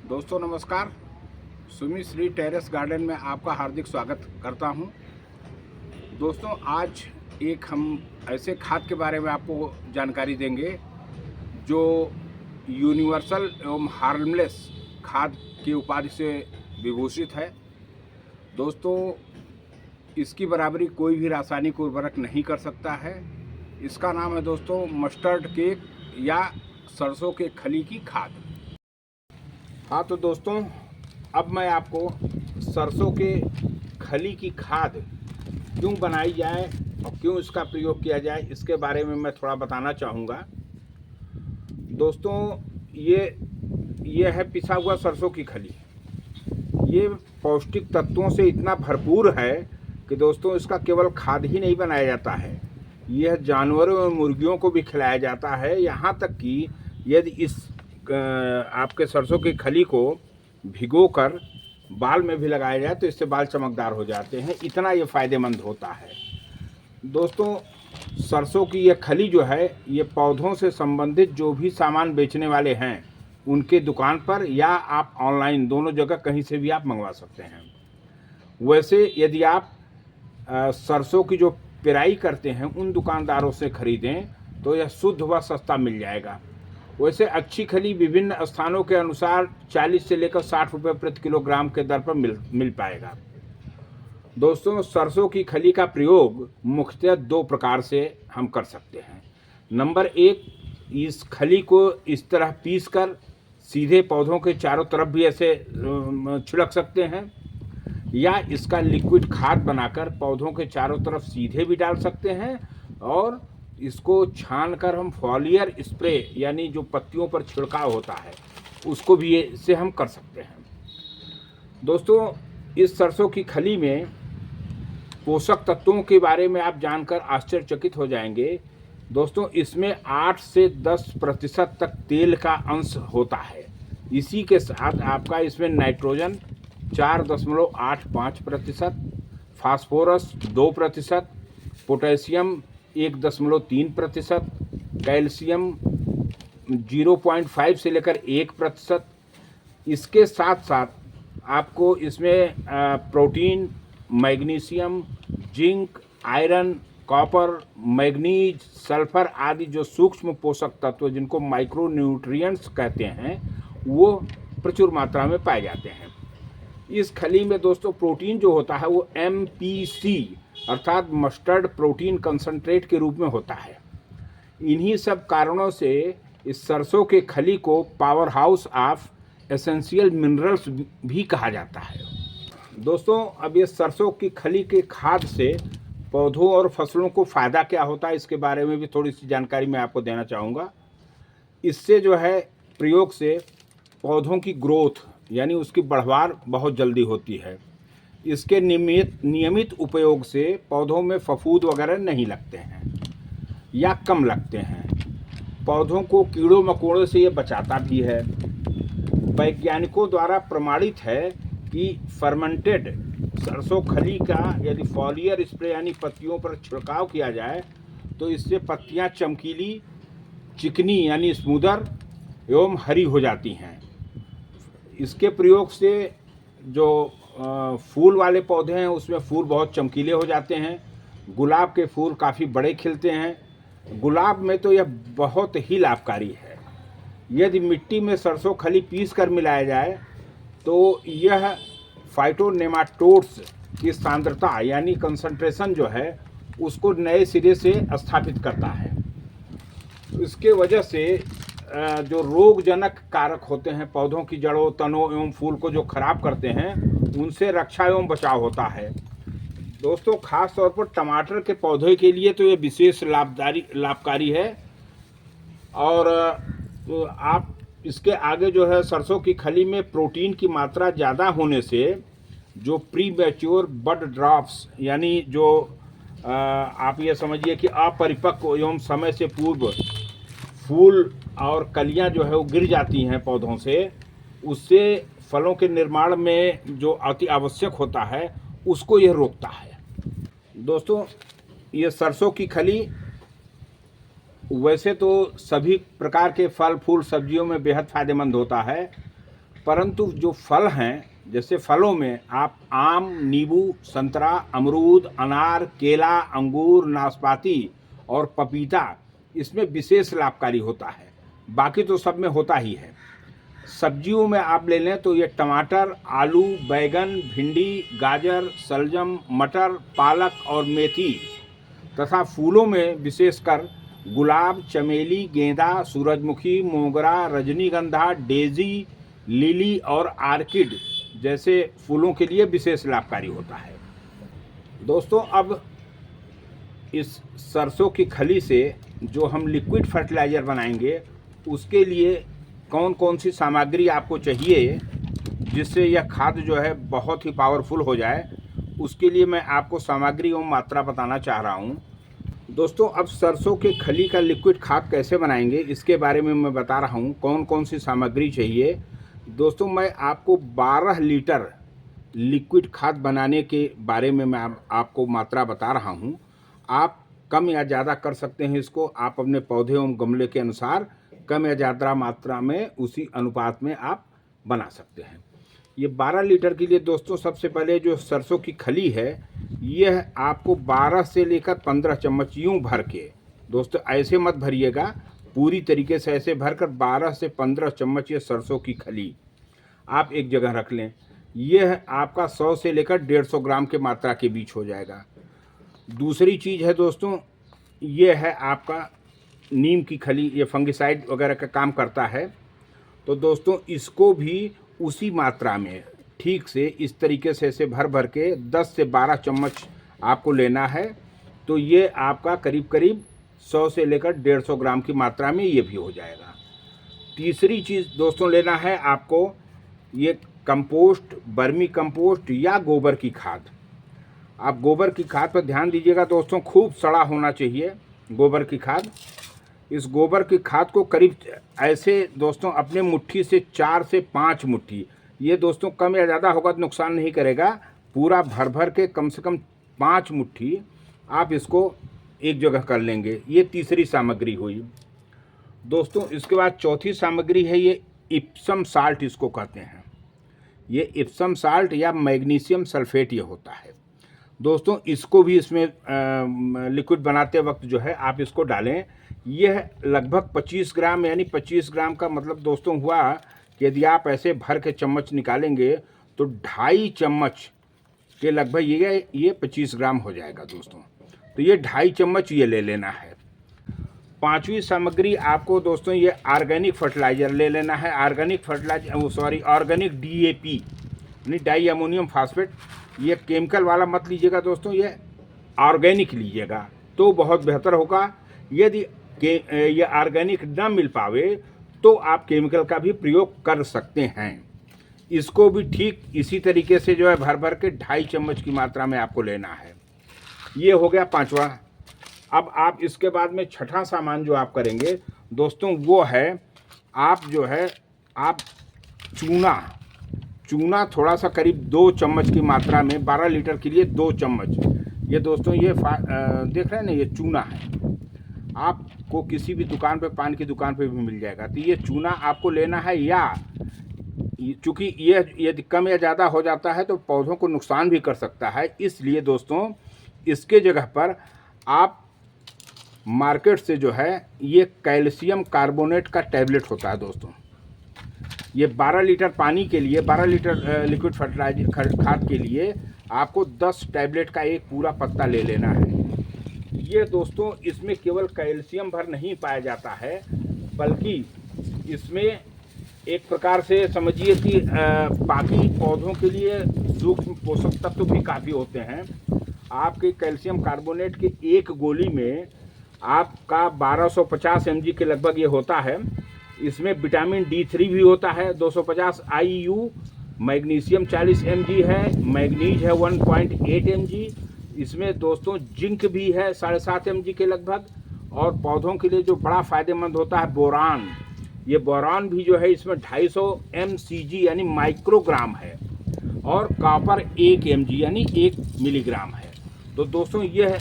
दोस्तों नमस्कार। Sumi Shri terrace garden में आपका हार्दिक स्वागत करता हूं। दोस्तों आज एक हम ऐसे खाद के बारे में आपको जानकारी देंगे जो यूनिवर्सल एवं हार्मलेस खाद की उपाधि से विभूषित है। दोस्तों इसकी बराबरी कोई भी रासायनिक उर्वरक नहीं कर सकता है। इसका नाम है दोस्तों मस्टर्ड केक या सरसों के खली की खाद। हाँ तो दोस्तों अब मैं आपको सरसों के खली की खाद क्यों बनाई जाए और क्यों इसका प्रयोग किया जाए इसके बारे में मैं थोड़ा बताना चाहूँगा। दोस्तों ये है पिसा हुआ सरसों की खली। ये पौष्टिक तत्वों से इतना भरपूर है कि दोस्तों इसका केवल खाद ही नहीं बनाया जाता है, यह जानवरों और मुर्गियों को भी खिलाया जाता है। यहाँ तक कि यदि इस आपके सरसों की खली को भिगोकर बाल में भी लगाया जाए तो इससे बाल चमकदार हो जाते हैं, इतना ये फ़ायदेमंद होता है। दोस्तों सरसों की ये खली जो है ये पौधों से संबंधित जो भी सामान बेचने वाले हैं उनके दुकान पर या आप ऑनलाइन दोनों जगह कहीं से भी आप मंगवा सकते हैं। वैसे यदि आप सरसों की जो पेराई करते हैं उन दुकानदारों से खरीदें तो यह शुद्ध व सस्ता मिल जाएगा। वैसे अच्छी खली विभिन्न स्थानों के अनुसार 40 से लेकर 60 रुपये प्रति किलोग्राम के दर पर मिल पाएगा। दोस्तों सरसों की खली का प्रयोग मुख्यतः दो प्रकार से हम कर सकते हैं। नंबर एक, इस खली को इस तरह पीसकर सीधे पौधों के चारों तरफ भी ऐसे छिड़क सकते हैं, या इसका लिक्विड खाद बनाकर पौधों के चारों तरफ सीधे भी डाल सकते हैं और इसको छानकर हम फॉलियर स्प्रे यानी जो पत्तियों पर छिड़काव होता है उसको भी इससे हम कर सकते हैं। दोस्तों इस सरसों की खली में पोषक तत्वों के बारे में आप जानकर आश्चर्यचकित हो जाएंगे। दोस्तों इसमें 8 से 10% तक तेल का अंश होता है। इसी के साथ आपका इसमें नाइट्रोजन 4.85%, फास्फोरस 2%, पोटेशियम 1.3%, कैल्शियम 0.5 से लेकर 1%। इसके साथ साथ आपको इसमें protein, magnesium, zinc, iron, copper, manganese, sulphur आदि जो सूक्ष्म पोषक तत्व जिनको माइक्रो न्यूट्रिएंट्स कहते हैं वो प्रचुर मात्रा में पाए जाते हैं। इस खली में दोस्तों प्रोटीन जो होता है वो MPC अर्थात मस्टर्ड प्रोटीन कंसंट्रेट के रूप में होता है। इन्हीं सब कारणों से इस सरसों के खली को power house of essential minerals भी कहा जाता है। दोस्तों अब ये सरसों की खली के खाद से पौधों और फसलों को फ़ायदा क्या होता है इसके बारे में भी थोड़ी सी जानकारी मैं आपको देना चाहूँगा। इससे जो है प्रयोग से पौधों की ग्रोथ यानी उसकी बढ़वार बहुत जल्दी होती है। इसके नियमित उपयोग से पौधों में फफूंद वगैरह नहीं लगते हैं या कम लगते हैं। पौधों को कीड़ों मकोड़ों से ये बचाता भी है। वैज्ञानिकों द्वारा प्रमाणित है कि फर्मेंटेड सरसों खली का यदि फॉलियर स्प्रे यानी पत्तियों पर छिड़काव किया जाए तो इससे पत्तियां चमकीली, चिकनी यानी स्मूदर एवं हरी हो जाती हैं। इसके प्रयोग से जो फूल वाले पौधे हैं उसमें फूल बहुत चमकीले हो जाते हैं। गुलाब के फूल काफ़ी बड़े खिलते हैं। गुलाब में तो यह बहुत ही लाभकारी है। यदि मिट्टी में सरसों खली पीस कर मिलाया जाए तो यह फाइटोनेमाटोड्स की सांद्रता यानी कंसंट्रेशन जो है उसको नए सिरे से स्थापित करता है। इसके वजह से जो रोगजनक कारक होते हैं पौधों की जड़ों, तनों एवं फूल को जो खराब करते हैं उनसे रक्षा एवं बचाव होता है। दोस्तों खास तौर पर टमाटर के पौधे के लिए तो ये विशेष लाभकारी है। और आप इसके आगे जो है सरसों की खली में प्रोटीन की मात्रा ज़्यादा होने से जो प्री मैच्योर बड ड्रॉप्स यानी जो आप ये समझिए कि अपरिपक्व एवं समय से पूर्व फूल और कलियां जो है वो गिर जाती हैं पौधों से, उससे फलों के निर्माण में जो अति आवश्यक होता है उसको यह रोकता है। दोस्तों ये सरसों की खली वैसे तो सभी प्रकार के फल फूल सब्जियों में बेहद फ़ायदेमंद होता है, परंतु जो फल हैं, जैसे फलों में आप आम, नींबू, संतरा, अमरूद, अनार, केला, अंगूर, नाशपाती और पपीता, इसमें विशेष लाभकारी होता है। बाकी तो सब में होता ही है। सब्जियों में आप ले लें तो ये टमाटर, आलू, बैगन, भिंडी, गाजर, शलजम, मटर, पालक और मेथी, तथा फूलों में विशेषकर गुलाब, चमेली, गेंदा, सूरजमुखी, मोगरा, रजनीगंधा, डेजी, लिली और आर्किड जैसे फूलों के लिए विशेष लाभकारी होता है। दोस्तों, अब इस सरसों की खली से जो हम लिक्विड फर्टिलाइज़र बनाएंगे, उसके लिए कौन कौन सी सामग्री आपको चाहिए जिससे यह खाद जो है बहुत ही पावरफुल हो जाए, उसके लिए मैं आपको सामग्री और मात्रा बताना चाह रहा हूँ। दोस्तों, अब सरसों के खली का लिक्विड खाद कैसे बनाएंगे इसके बारे में मैं बता रहा हूँ, कौन कौन सी सामग्री चाहिए। दोस्तों, मैं आपको 12 लीटर लिक्विड खाद बनाने के बारे में मैं आपको मात्रा बता रहा हूँ। आप कम या ज़्यादा कर सकते हैं इसको, आप अपने पौधे एवं गमले के अनुसार कम या ज़्यादा मात्रा में उसी अनुपात में आप बना सकते हैं। ये 12 लीटर के लिए दोस्तों, सबसे पहले जो सरसों की खली है, यह आपको 12 से लेकर 15 चम्मच यूँ भर के, दोस्तों ऐसे मत भरिएगा, पूरी तरीके से ऐसे भरकर 12 से 15 चम्मच ये सरसों की खली आप एक जगह रख लें। यह आपका 100 से लेकर 150 ग्राम के मात्रा के बीच हो जाएगा। दूसरी चीज़ है दोस्तों, ये है आपका नीम की खली, ये फंगिसाइड वगैरह का काम करता है। तो दोस्तों, इसको भी उसी मात्रा में ठीक से इस तरीके से ऐसे भर भर के 10 से 12 चम्मच आपको लेना है। तो ये आपका करीब करीब 100 से लेकर 150 ग्राम की मात्रा में ये भी हो जाएगा। तीसरी चीज़ दोस्तों लेना है आपको, ये कंपोस्ट, वर्मी कंपोस्ट या गोबर की खाद। आप गोबर की खाद पर ध्यान दीजिएगा दोस्तों, खूब सड़ा होना चाहिए गोबर की खाद। इस गोबर की खाद को करीब ऐसे दोस्तों अपने मुट्ठी से 4 से 5 मुट्ठी, ये दोस्तों कम या ज़्यादा होगा तो नुकसान नहीं करेगा, पूरा भर भर के कम से कम 5 मुट्ठी आप इसको एक जगह कर लेंगे। ये तीसरी सामग्री हुई दोस्तों। इसके बाद चौथी सामग्री है ये इप्सम साल्ट, इसको कहते हैं। ये इप्सम साल्ट या मैग्नीशियम सल्फेट ये होता है दोस्तों। इसको भी इसमें लिक्विड बनाते वक्त जो है आप इसको डालें। यह लगभग 25 ग्राम, यानी 25 ग्राम का मतलब दोस्तों हुआ कि यदि आप ऐसे भर के चम्मच निकालेंगे तो 2.5 चम्मच के लगभग ये 25 ग्राम हो जाएगा दोस्तों। तो ये 2.5 चम्मच ये ले लेना है। पांचवी सामग्री आपको दोस्तों ये ऑर्गेनिक फर्टिलाइज़र ले लेना है। ऑर्गेनिक फर्टिलाइजर, ऑर्गेनिक DAP यानी डाई अमोनियम फास्फेट। ये केमिकल वाला मत लीजिएगा दोस्तों, ये ऑर्गेनिक लीजिएगा तो बहुत बेहतर होगा। यदि ये ऑर्गेनिक ना मिल पावे तो आप केमिकल का भी प्रयोग कर सकते हैं। इसको भी ठीक इसी तरीके से जो है भर भर के 2.5 चम्मच की मात्रा में आपको लेना है। ये हो गया पांचवा। अब आप इसके बाद में छठा सामान जो आप करेंगे दोस्तों वो है, आप जो है आप चूना थोड़ा सा करीब 2 चम्मच की मात्रा में, 12 लीटर के लिए 2 चम्मच। ये दोस्तों ये देख रहे हैं ना, ये चूना है। आपको किसी भी दुकान पे, पान की दुकान पे भी मिल जाएगा। तो ये चूना आपको लेना है, या चूँकि ये यदि कम या ज़्यादा हो जाता है तो पौधों को नुकसान भी कर सकता है, इसलिए दोस्तों इसके जगह पर आप मार्केट से जो है ये कैल्शियम कार्बोनेट का टैबलेट होता है दोस्तों। ये 12 लीटर पानी के लिए, 12 लीटर लिक्विड फर्टिलाइजर खाद के लिए आपको 10 टैबलेट का एक पूरा पत्ता ले लेना है। ये दोस्तों इसमें केवल कैल्शियम भर नहीं पाया जाता है, बल्कि इसमें एक प्रकार से समझिए कि बाकी पौधों के लिए सूक्ष्म पोषक तत्व भी काफ़ी होते हैं। आपके कैल्शियम कार्बोनेट के एक गोली में आपका 1250 mg के लगभग ये होता है। इसमें विटामिन D3 भी होता है 250 IU, मैग्नीशियम 40 mg है, मैग्नीज है 1.8 mg। इसमें दोस्तों जिंक भी है 7.5 mg के लगभग। और पौधों के लिए जो बड़ा फ़ायदेमंद होता है बोरान, ये बोरान भी जो है इसमें 250 mcg यानी माइक्रोग्राम है। और कॉपर 1 mg यानी 1 मिलीग्राम है। तो दोस्तों यह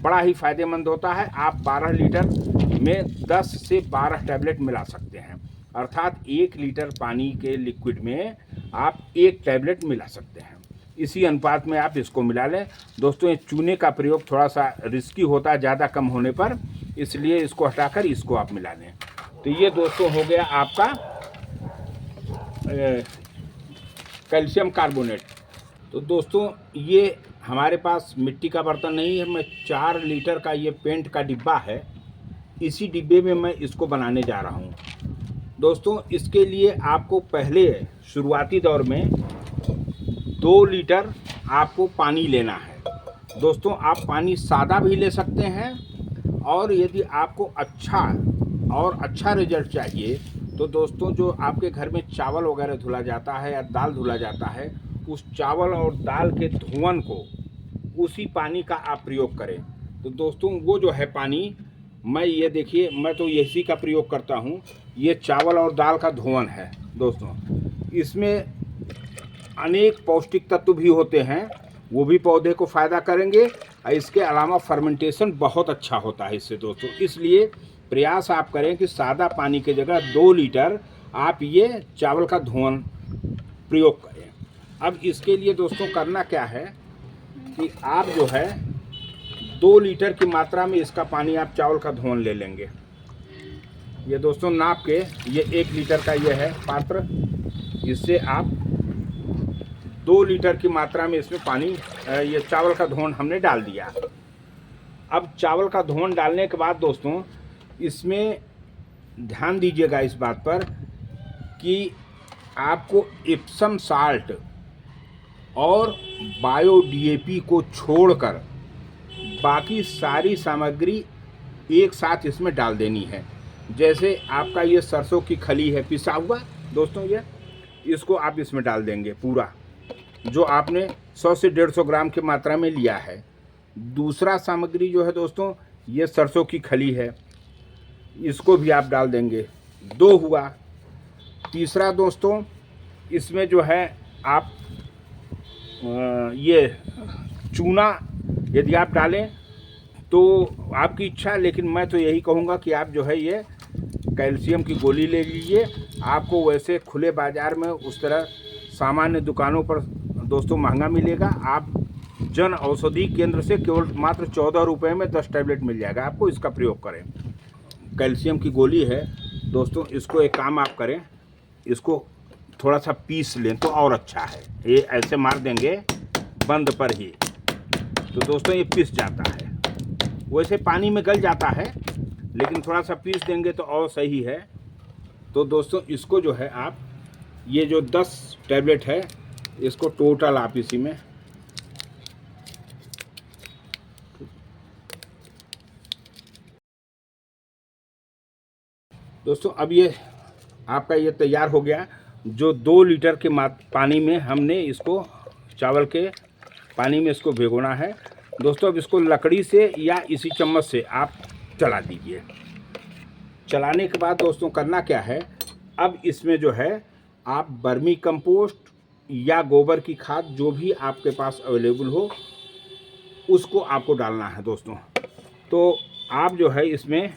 बड़ा ही फ़ायदेमंद होता है। आप 12 लीटर में 10 से 12 टैबलेट मिला सकते हैं। अर्थात 1 लीटर पानी के लिक्विड में आप 1 टैबलेट मिला सकते हैं। इसी अनुपात में आप इसको मिला लें। दोस्तों ये चूने का प्रयोग थोड़ा सा रिस्की होता है ज़्यादा कम होने पर, इसलिए इसको हटाकर इसको आप मिला लें। तो ये दोस्तों हो गया आपका कैल्शियम कार्बोनेट। तो दोस्तों ये हमारे पास मिट्टी का बर्तन नहीं है, मैं 4 लीटर का ये पेंट का डिब्बा है, इसी डिब्बे में मैं इसको बनाने जा रहा हूँ। दोस्तों इसके लिए आपको पहले शुरुआती दौर में 2 लीटर आपको पानी लेना है। दोस्तों आप पानी सादा भी ले सकते हैं, और यदि आपको अच्छा रिजल्ट चाहिए तो दोस्तों जो आपके घर में चावल वगैरह धुला जाता है या दाल धुला जाता है, उस चावल और दाल के धुवन को उसी पानी का आप प्रयोग करें। तो दोस्तों वो जो है पानी, मैं ये देखिए मैं तो इसी का प्रयोग करता हूँ। ये चावल और दाल का धुवन है दोस्तों, इसमें अनेक पौष्टिक तत्व भी होते हैं, वो भी पौधे को फ़ायदा करेंगे। और इसके अलावा फर्मेंटेशन बहुत अच्छा होता है इससे दोस्तों। इसलिए प्रयास आप करें कि सादा पानी की जगह 2 लीटर आप ये चावल का धुवन प्रयोग करें। अब इसके लिए दोस्तों करना क्या है कि आप जो है 2 लीटर की मात्रा में इसका पानी आप चावल का धुवन ले लेंगे। ये दोस्तों नाप के ये 1 लीटर का ये है पात्र, इससे आप 2 लीटर की मात्रा में इसमें पानी ये चावल का धुवन हमने डाल दिया। अब चावल का धुवन डालने के बाद दोस्तों इसमें ध्यान दीजिएगा इस बात पर कि आपको इप्सम साल्ट और बायो डीएपी को छोड़कर बाकी सारी सामग्री एक साथ इसमें डाल देनी है। जैसे आपका ये सरसों की खली है पिसा हुआ दोस्तों, ये इसको आप इसमें डाल देंगे पूरा, जो आपने 100 से 150 ग्राम की मात्रा में लिया है। दूसरा सामग्री जो है दोस्तों ये सरसों की खली है, इसको भी आप डाल देंगे, 2 हुआ। तीसरा दोस्तों इसमें जो है आप ये चूना यदि आप डालें तो आपकी इच्छा, लेकिन मैं तो यही कहूँगा कि आप जो है ये कैल्शियम की गोली ले लीजिए। आपको वैसे खुले बाज़ार में उस तरह सामान्य दुकानों पर दोस्तों महंगा मिलेगा। आप जन औषधि केंद्र से केवल मात्र 14 रुपये में 10 टैबलेट मिल जाएगा आपको, इसका प्रयोग करें। कैल्शियम की गोली है दोस्तों, इसको एक काम आप करें, इसको थोड़ा सा पीस लें तो और अच्छा है। ये ऐसे मार देंगे बंद पर ही तो दोस्तों ये पीस जाता है, वैसे पानी में गल जाता है, लेकिन थोड़ा सा पीस देंगे तो और सही है। तो दोस्तों इसको जो है आप ये जो 10 टैबलेट है इसको टोटल आप इसी में दोस्तों, अब ये आपका ये तैयार हो गया। जो 2 लीटर के पानी में हमने इसको चावल के पानी में इसको भिगोना है दोस्तों। अब इसको लकड़ी से या इसी चम्मच से आप चला दीजिए। चलाने के बाद दोस्तों करना क्या है, अब इसमें जो है आप वर्मी कंपोस्ट या गोबर की खाद जो भी आपके पास अवेलेबल हो उसको आपको डालना है दोस्तों। तो आप जो है इसमें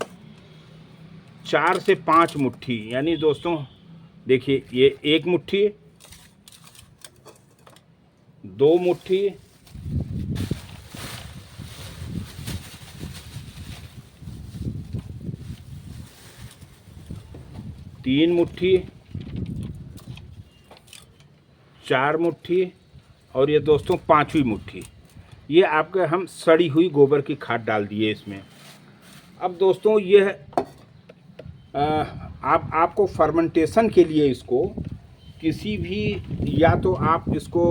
4 से 5 मुट्ठी, यानी दोस्तों देखिए ये 1 मुट्ठी, 2 मुट्ठी, 3 मुट्ठी, 4 मुट्ठी और ये दोस्तों 5वीं मुट्ठी, ये आपके हम सड़ी हुई गोबर की खाद डाल दिए इसमें। अब दोस्तों ये आपको फर्मेंटेशन के लिए इसको किसी भी, या तो आप इसको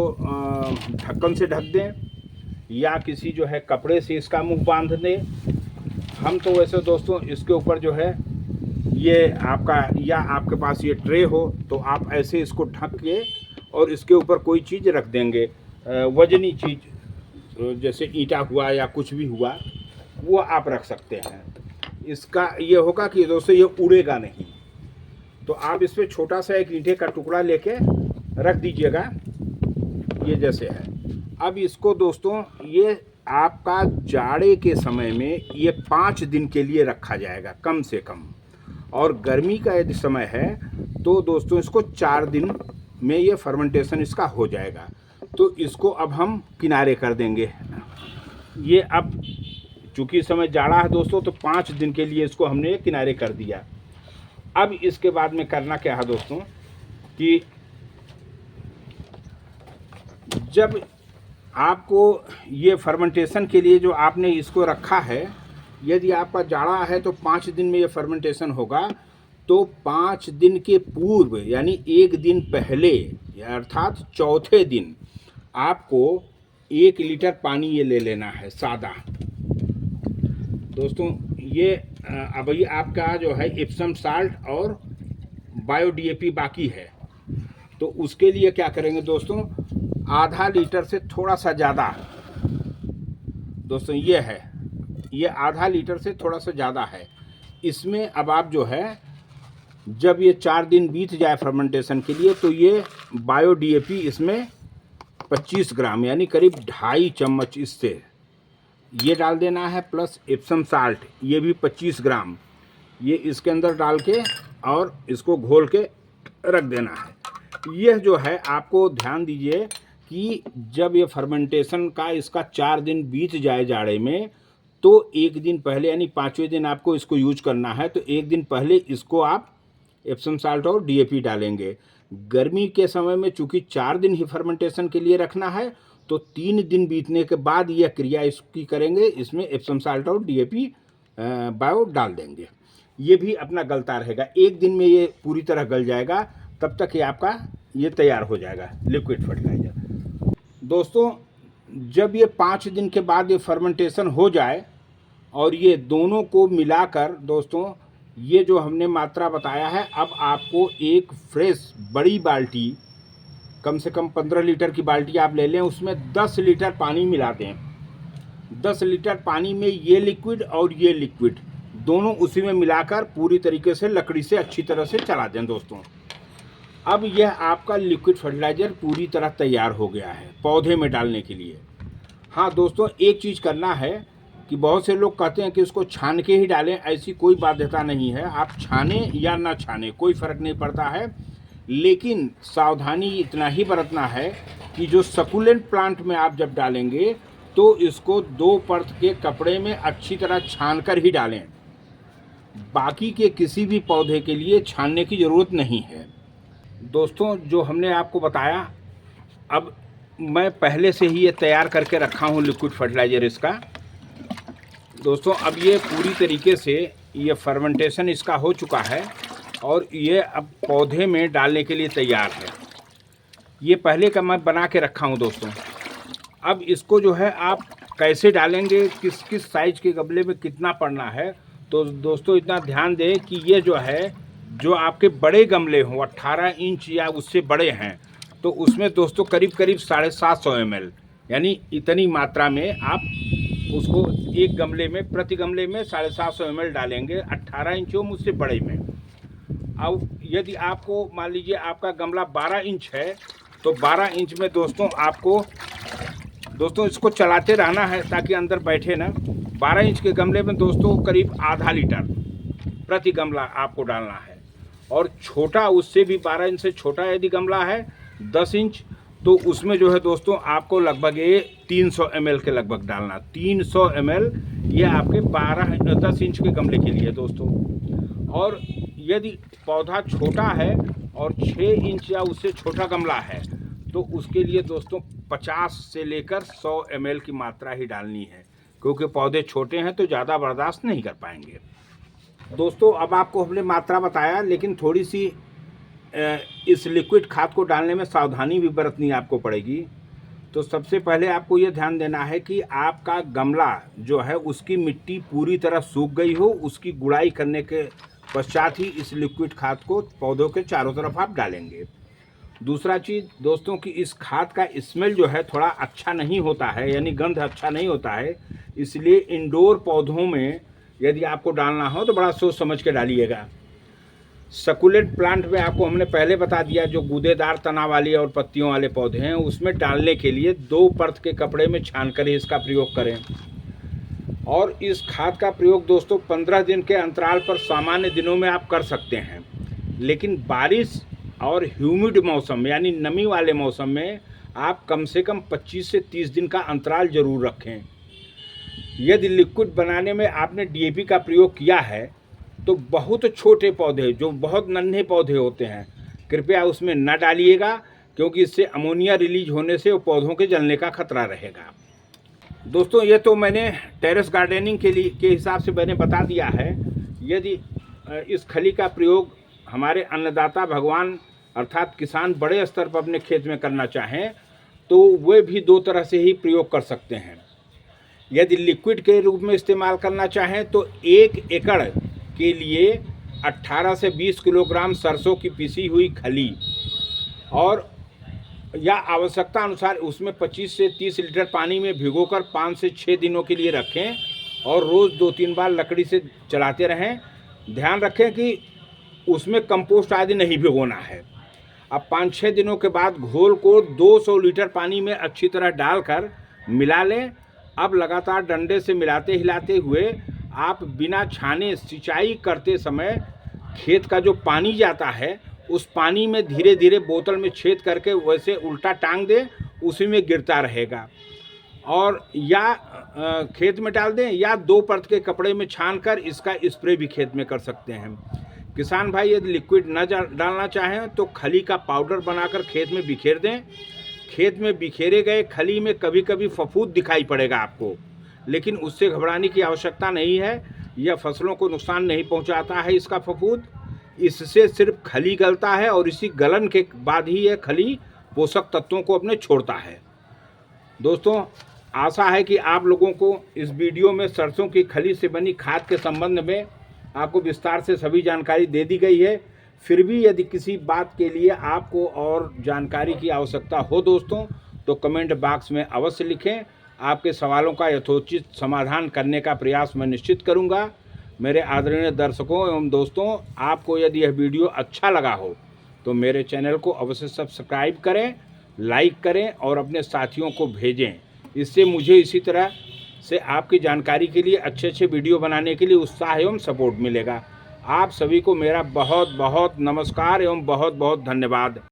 ढक्कन से ढक दें या किसी जो है कपड़े से इसका मुंह बांध दें। हम तो वैसे दोस्तों इसके ऊपर जो है ये आपका, या आपके पास ये ट्रे हो तो आप ऐसे इसको ढक के और इसके ऊपर कोई चीज़ रख देंगे, वजनी चीज़ जैसे ईंटा हुआ या कुछ भी हुआ वो आप रख सकते हैं। इसका ये होगा कि दोस्तों ये उड़ेगा नहीं। तो आप इस पर छोटा सा एक ईंटे का टुकड़ा लेके रख दीजिएगा, ये जैसे है। अब इसको दोस्तों ये आपका जाड़े के समय में ये 5 दिन के लिए रखा जाएगा कम से कम, और गर्मी का यदि समय है तो दोस्तों इसको 4 दिन में ये फर्मेंटेशन इसका हो जाएगा। तो इसको अब हम किनारे कर देंगे। ये अब चूँकि समय जाड़ा है दोस्तों, तो 5 दिन के लिए इसको हमने किनारे कर दिया। अब इसके बाद में करना क्या है दोस्तों कि जब आपको ये फर्मेंटेशन के लिए जो आपने इसको रखा है, यदि आपका जाड़ा है तो 5 दिन में ये फर्मेंटेशन होगा। तो 5 दिन के पूर्व यानी 1 दिन पहले अर्थात चौथे दिन आपको 1 लीटर पानी ये ले लेना है सादा। दोस्तों ये अब ये आपका जो है इप्सम साल्ट और बायो डीएपी बाकी है। तो उसके लिए क्या करेंगे दोस्तों, आधा लीटर से थोड़ा सा ज़्यादा दोस्तों ये है, ये आधा लीटर से थोड़ा सा ज़्यादा है। इसमें अब आप जो है जब ये 4 दिन बीत जाए फर्मेंटेशन के लिए तो ये बायो डीएपी इसमें 25 ग्राम यानी करीब 2.5 चम्मच इससे ये डाल देना है, प्लस इप्सम साल्ट ये भी 25 ग्राम ये इसके अंदर डाल के और इसको घोल के रख देना है। यह जो है आपको ध्यान दीजिए कि जब ये फर्मेंटेशन का इसका 4 दिन बीत जाए जाड़े में तो 1 दिन पहले यानी 5वें दिन आपको इसको यूज करना है। तो 1 दिन पहले इसको आप एप्सम साल्ट और डीएपी डालेंगे। गर्मी के समय में चूँकि 4 दिन ही फर्मेंटेशन के लिए रखना है तो 3 दिन बीतने के बाद यह क्रिया इसकी करेंगे, इसमें एप्सम साल्ट और डीएपी बायो डाल देंगे। ये भी अपना गलता रहेगा, 1 दिन में ये पूरी तरह गल जाएगा, तब तक ये आपका ये तैयार हो जाएगा लिक्विड फर्टिलाइज़र। दोस्तों जब ये 5 दिन के बाद ये फर्मेंटेशन हो जाए और ये दोनों को मिलाकर दोस्तों ये जो हमने मात्रा बताया है, अब आपको एक फ्रेश बड़ी बाल्टी कम से कम 15 लीटर की बाल्टी आप ले लें, उसमें 10 लीटर पानी मिला दें। 10 लीटर पानी में ये लिक्विड और ये लिक्विड दोनों उसी में मिलाकर पूरी तरीके से लकड़ी से अच्छी तरह से चला दें दोस्तों। अब यह आपका लिक्विड फर्टिलाइज़र पूरी तरह तैयार हो गया है पौधे में डालने के लिए। हाँ दोस्तों एक चीज़ करना है कि बहुत से लोग कहते हैं कि इसको छान के ही डालें, ऐसी कोई बाध्यता नहीं है। आप छाने या ना छाने कोई फ़र्क नहीं पड़ता है, लेकिन सावधानी इतना ही बरतना है कि जो सकुलेंट प्लांट में आप जब डालेंगे तो इसको 2 परत के कपड़े में अच्छी तरह छान कर ही डालें। बाकी के किसी भी पौधे के लिए छानने की ज़रूरत नहीं है। दोस्तों जो हमने आपको बताया, अब मैं पहले से ही ये तैयार करके रखा हूँ लिक्विड फर्टिलाइज़र इसका। दोस्तों अब ये पूरी तरीके से ये फर्मेंटेशन इसका हो चुका है और ये अब पौधे में डालने के लिए तैयार है। ये पहले का मैं बना के रखा हूँ दोस्तों। अब इसको जो है आप कैसे डालेंगे, किस किस साइज़ के गमले में कितना पड़ना है, तो दोस्तों इतना ध्यान दें कि ये जो है जो आपके बड़े गमले हों 18 इंच या उससे बड़े हैं तो उसमें दोस्तों करीब करीब 750 ml यानी इतनी मात्रा में आप उसको एक गमले में प्रति गमले में 750 ml डालेंगे 18 इंच हो मुझसे बड़े में। अब यदि आपको मान लीजिए आपका गमला 12 इंच है तो 12 इंच में दोस्तों आपको इसको चलाते रहना है ताकि अंदर बैठे ना। 12 इंच के गमले में दोस्तों करीब आधा लीटर प्रति गमला आपको डालना है। और छोटा उससे भी 12 इंच से छोटा यदि गमला है 10 इंच तो उसमें जो है दोस्तों आपको लगभग ये 300 ml के लगभग डालना। 300 ml ये आपके 10 इंच के गमले के लिए दोस्तों। और यदि पौधा छोटा है और 6 इंच या उससे छोटा गमला है तो उसके लिए दोस्तों 50 से लेकर 100 ml की मात्रा ही डालनी है, क्योंकि पौधे छोटे हैं तो ज़्यादा बर्दाश्त नहीं कर पाएंगे। दोस्तों अब आपको हमने मात्रा बताया, लेकिन थोड़ी सी इस लिक्विड खाद को डालने में सावधानी भी बरतनी आपको पड़ेगी। तो सबसे पहले आपको ये ध्यान देना है कि आपका गमला जो है उसकी मिट्टी पूरी तरह सूख गई हो। उसकी गुड़ाई करने के पश्चात ही इस लिक्विड खाद को पौधों के चारों तरफ आप डालेंगे। दूसरा चीज़ दोस्तों कि इस खाद का स्मेल जो है थोड़ा अच्छा नहीं होता है, यानी गंध अच्छा नहीं होता है, इसलिए इंडोर पौधों में यदि आपको डालना हो तो बड़ा सोच समझ के डालिएगा। सकुलेंट प्लांट में आपको हमने पहले बता दिया, जो गूदेदार तना वाले और पत्तियों वाले पौधे हैं उसमें डालने के लिए 2 परत के कपड़े में छान कर ही इसका प्रयोग करें। और इस खाद का प्रयोग दोस्तों 15 दिन के अंतराल पर सामान्य दिनों में आप कर सकते हैं, लेकिन बारिश और ह्यूमिड मौसम यानी नमी वाले मौसम में आप कम से कम 25 से 30 दिन का अंतराल जरूर रखें। यदि लिक्विड बनाने में आपने डीएपी का प्रयोग किया है तो बहुत छोटे पौधे, जो बहुत नन्हे पौधे होते हैं, कृपया उसमें न डालिएगा, क्योंकि इससे अमोनिया रिलीज होने से वो पौधों के जलने का खतरा रहेगा। दोस्तों ये तो मैंने टेरेस गार्डनिंग के हिसाब से मैंने बता दिया है। यदि इस खली का प्रयोग हमारे अन्नदाता भगवान अर्थात किसान बड़े स्तर पर अपने खेत में करना चाहें तो वे भी दो तरह से ही प्रयोग कर सकते हैं। यदि लिक्विड के रूप में इस्तेमाल करना चाहें तो 1 एकड़ के लिए 18 से 20 किलोग्राम सरसों की पिसी हुई खली और या आवश्यकता अनुसार उसमें 25 से 30 लीटर पानी में भिगोकर 5 से 6 दिनों के लिए रखें और रोज़ 2-3 बार लकड़ी से चलाते रहें। ध्यान रखें कि उसमें कंपोस्ट आदि नहीं भिगोना है। अब 5-6 दिनों के बाद घोल को 200 लीटर पानी में अच्छी तरह डालकर मिला लें। अब लगातार डंडे से मिलाते हिलाते हुए आप बिना छाने सिंचाई करते समय खेत का जो पानी जाता है उस पानी में धीरे धीरे बोतल में छेद करके वैसे उल्टा टांग दें, उसी में गिरता रहेगा। और या खेत में डाल दें या 2 परत के कपड़े में छान कर इसका स्प्रे भी खेत में कर सकते हैं। किसान भाई यदि लिक्विड न डालना चाहें तो खली का पाउडर बनाकर खेत में बिखेर दें। खेत में बिखेरे गए खली में कभी कभी फफूंद दिखाई पड़ेगा आपको, लेकिन उससे घबराने की आवश्यकता नहीं है। यह फसलों को नुकसान नहीं पहुंचाता है इसका फफूंद। इससे सिर्फ खली गलता है और इसी गलन के बाद ही यह खली पोषक तत्वों को अपने छोड़ता है। दोस्तों आशा है कि आप लोगों को इस वीडियो में सरसों की खली से बनी खाद के संबंध में आपको विस्तार से सभी जानकारी दे दी गई है। फिर भी यदि किसी बात के लिए आपको और जानकारी की आवश्यकता हो दोस्तों तो कमेंट बॉक्स में अवश्य लिखें। आपके सवालों का यथोचित समाधान करने का प्रयास मैं निश्चित करूंगा। मेरे आदरणीय दर्शकों एवं दोस्तों, आपको यदि यह वीडियो अच्छा लगा हो तो मेरे चैनल को अवश्य सब्सक्राइब करें, लाइक करें और अपने साथियों को भेजें। इससे मुझे इसी तरह से आपकी जानकारी के लिए अच्छे अच्छे वीडियो बनाने के लिए उत्साह एवं सपोर्ट मिलेगा। आप सभी को मेरा बहुत बहुत नमस्कार एवं बहुत बहुत धन्यवाद।